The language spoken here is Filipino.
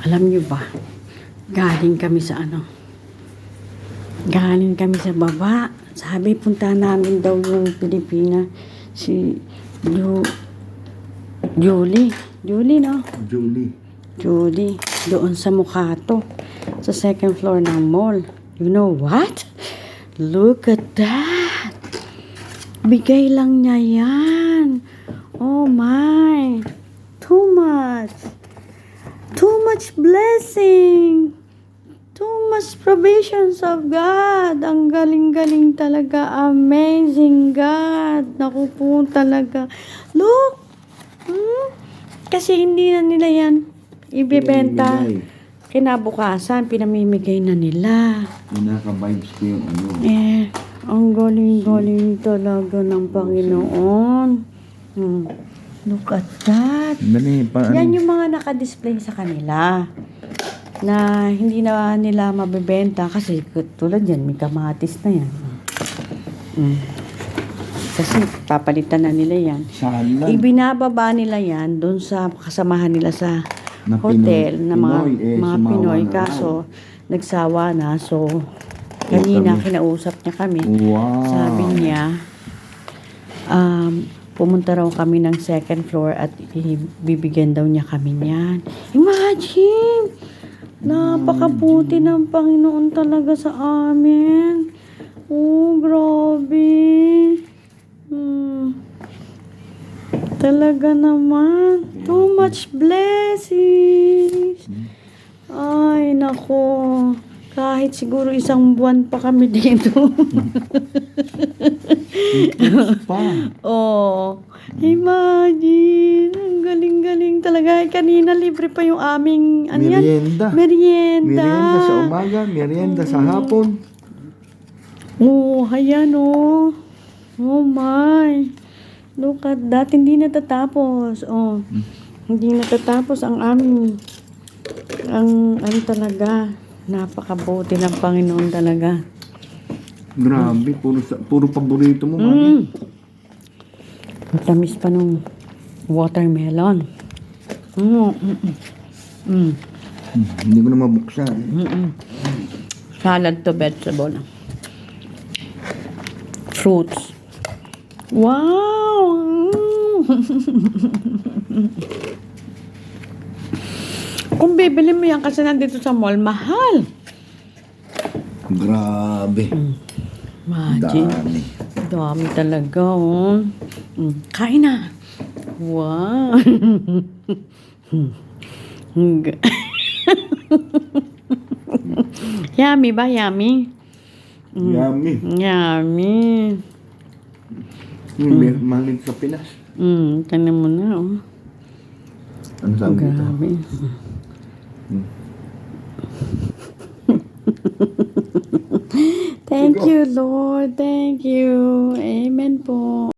Alam niyo ba, galing kami sa galing kami sa baba. Sabi, punta namin daw yung Pilipina, si Julie. Julie, no? Julie. Doon sa Mukato, sa second floor ng mall. You know what? Look at that! Bigay lang niya yan. Oh my! Too much! Too much blessing! Too much provisions of God. Ang galing-galing talaga. Amazing God. Naku po talaga. Look! Kasi hindi na nila yan ibebenta. Kinabukasan, pinamimigay na nila. Naka-vibes ko yung Ang galing-galing talaga ng Panginoon. Look at that. Yan yung mga naka-display sa kanila na hindi na nila mabebenta kasi tulad yan, may kamatis na yan. Kasi papalitan na nila yan. Ibinababa nila yan doon sa kasamahan nila sa hotel na mga Pinoy. Kaso, nagsawa na. So, kanina kinausap niya kami. Wow. Sabi niya, pumunta raw kami ng second floor at bibigyan daw niya kami niyan. Imagine! Napakabuti ng Panginoon talaga sa amin. Oh, grabe. Talaga naman. Too much blessings. Ay, nako. Kahit siguro isang buwan pa kami dito. Oh, imagine. Ang galing-galing talaga. Kanina libre pa yung aming merienda. Merienda Sa umaga, merienda sa hapon. Oh, ayan oh. Oh my. Look at that. Hindi natatapos. Oh. Hindi natatapos ang aming talaga. Napakabuti ng Panginoon talaga. Grabe, puro paborito mo, Mami. Matamis pa nung watermelon. Hindi ko na mabuksan. Salad to vegetable. Fruits. Wow! Kung bibili mo yan kasi nandito sa mall, mahal. Grabe. Imagine. Dami talaga, oh. Kain na. Wow. Yummy ba? Yummy? Yummy. Mahalin sa Pinas. Tanan mo na, oh. Ano sabi dito? Grabe. Thank you, Lord. Thank you. Amen po.